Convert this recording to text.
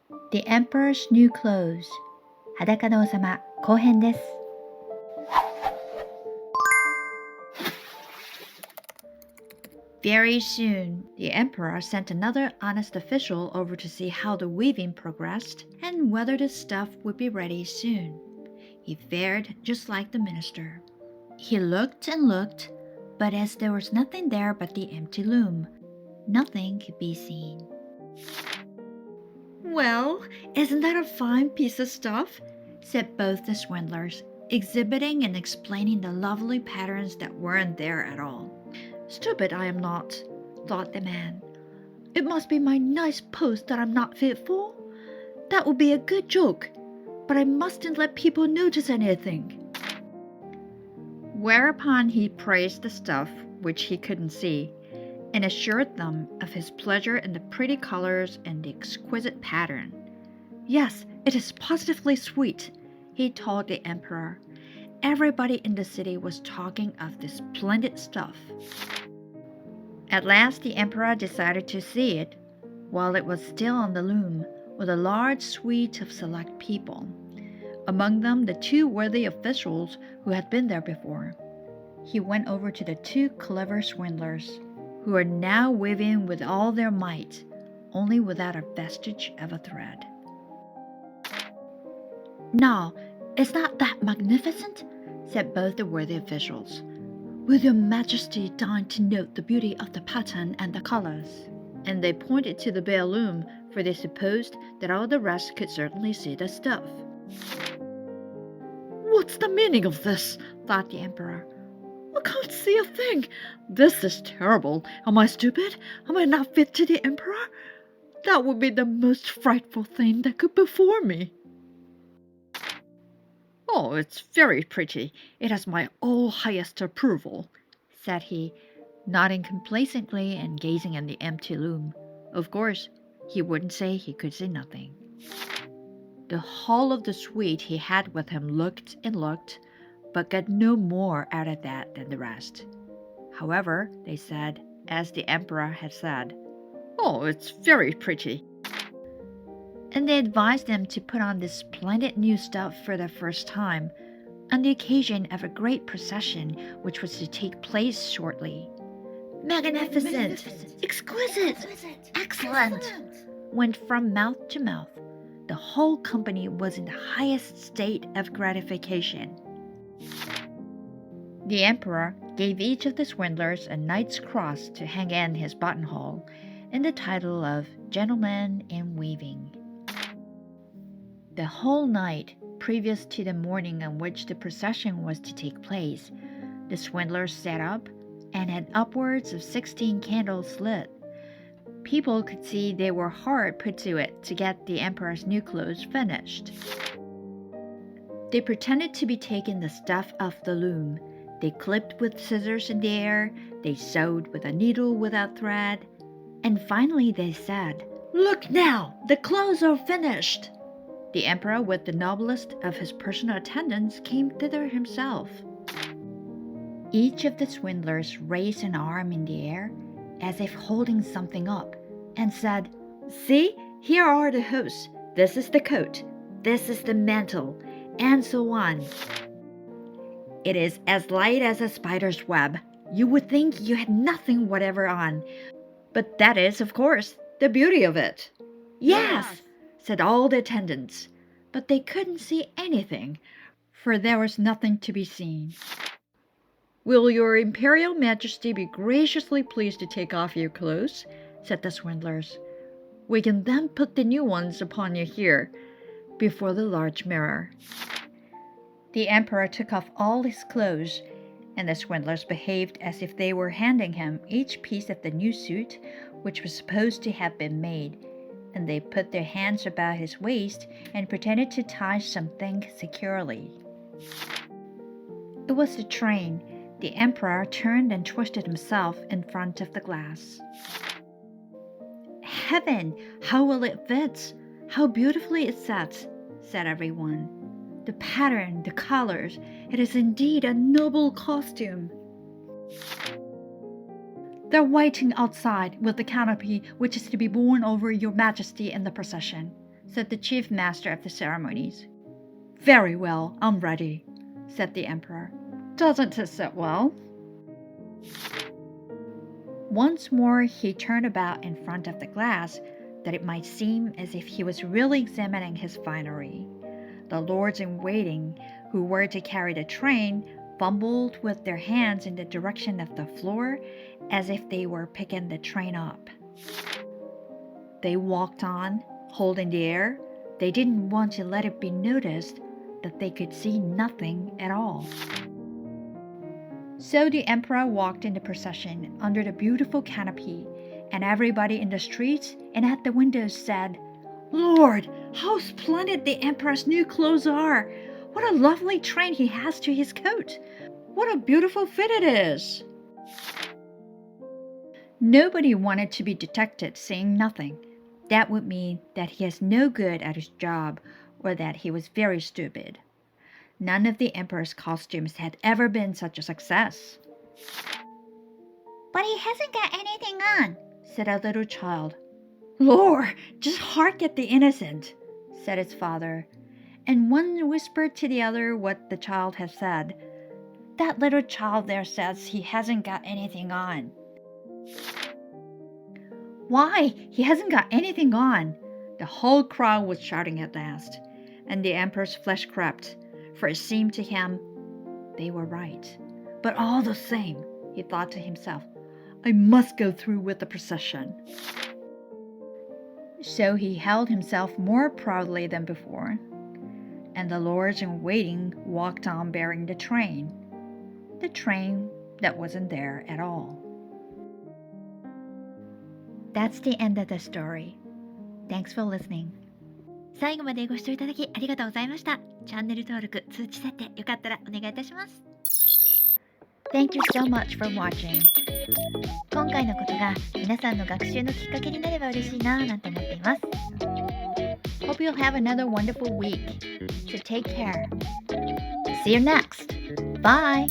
The Emperor's New Clothes 裸の王様後編です。Very soon, the emperor sent another honest official over to see how the weaving progressed and whether the stuff would be ready soon. He fared just like the minister. He looked and looked, but as there was nothing there but the empty loom, nothing could be seen. Well, isn't that a fine piece of stuff? Said both the swindlers, exhibiting and explaining the lovely patterns that weren't there at all.Stupid I am not, thought the man. It must be my nice post that I'm not fit for. That would be a good joke, but I mustn't let people notice anything. Whereupon he praised the stuff which he couldn't see, and assured them of his pleasure in the pretty colors and the exquisite pattern. Yes, it is positively sweet, he told the emperor. Everybody in the city was talking of this splendid stuff. At last the emperor decided to see it, while it was still on the loom, with a large suite of select people, among them the two worthy officials who had been there before. He went over to the two clever swindlers, who were now weaving with all their might, only without a vestige of a thread. Now, is not that magnificent? Said both the worthy officials. Will your majesty deign to note the beauty of the pattern and the colors? And they pointed to the bare loom, for they supposed that all the rest could certainly see the stuff. What's the meaning of this? Thought the emperor. I can't see a thing. This is terrible. Am I stupid? Am I not fit to the emperor? That would be the most frightful thing that could befall me.Oh, it's very pretty. It has my all highest approval, said he, nodding complacently and gazing at the empty loom. Of course, he wouldn't say he could see nothing. The whole of the suite he had with him looked and looked, but got no more out of that than the rest. However, they said, as the emperor had said, "Oh, it's very pretty."And they advised them to put on this splendid new stuff for the first time, on the occasion of a great procession which was to take place shortly. Magnificent! Exquisite! Excellent! Went from mouth to mouth. The whole company was in the highest state of gratification. The emperor gave each of the swindlers a knight's cross to hang in his buttonhole, and the title of Gentleman in Weaving.The whole night, previous to the morning on which the procession was to take place, the swindlers sat up and had upwards of 16 candles lit. People could see they were hard put to it to get the emperor's new clothes finished. They pretended to be taking the stuff off the loom. They clipped with scissors in the air, they sewed with a needle without thread, and finally they said, "Look now, the clothes are finished!"The emperor, with the noblest of his personal attendants, came thither himself. Each of the swindlers raised an arm in the air, as if holding something up, and said, "See, here are the hoops. This is the coat. This is the mantle," and so on. It is as light as a spider's web. You would think you had nothing whatever on. But that is, of course, the beauty of it. Yes!said all the attendants, but they couldn't see anything, for there was nothing to be seen. Will your imperial majesty be graciously pleased to take off your clothes? Said the swindlers. We can then put the new ones upon you here, before the large mirror. The emperor took off all his clothes, and the swindlers behaved as if they were handing him each piece of the new suit, which was supposed to have been made.And they put their hands about his waist and pretended to tie something securely. It was the train. The emperor turned and twisted himself in front of the glass. Heaven! How well it fits! How beautifully it sets! Said everyone. The pattern, the colors, it is indeed a noble costume.They're waiting outside with the canopy which is to be borne over your majesty in the procession, said the chief master of the ceremonies. Very well, I'm ready, said the emperor. Doesn't it sit well? Once more he turned about in front of the glass, that it might seem as if he was really examining his finery. The lords-in-waiting, who were to carry the train, fumbled with their hands in the direction of the floor, as if they were picking the train up. They walked on, holding the air. They didn't want to let it be noticed that they could see nothing at all. So the emperor walked in the procession under the beautiful canopy, and everybody in the streets and at the windows said, "Lord, how splendid the emperor's new clothes are! What a lovely train he has to his coat! What a beautiful fit it is!" Nobody wanted to be detected saying nothing. That would mean that he is no good at his job or that he was very stupid. None of the emperor's costumes had ever been such a success. "But he hasn't got anything on," said a little child. "Lord, just hark at the innocent," said his father. And one whispered to the other what the child had said. "That little child there says he hasn't got anything on." "Why, he hasn't got anything on!" The whole crowd was shouting at last, and the emperor's flesh crept, for it seemed to him they were right. But all the same, he thought to himself, I must go through with the procession. So he held himself more proudly than before, and the lords-in-waiting walked on bearing the train that wasn't there at all. That's the end of the story. Thanks for listening. 最後までご視聴いただきありがとうございました。チャンネル登録、通知設定よかったらお願いいたします。Thank you so much for watching. 今回のことが皆さんの学習のきっかけになれば嬉しいなぁなんて思っています。Hope you'll have another wonderful week. So take care. See you next. Bye.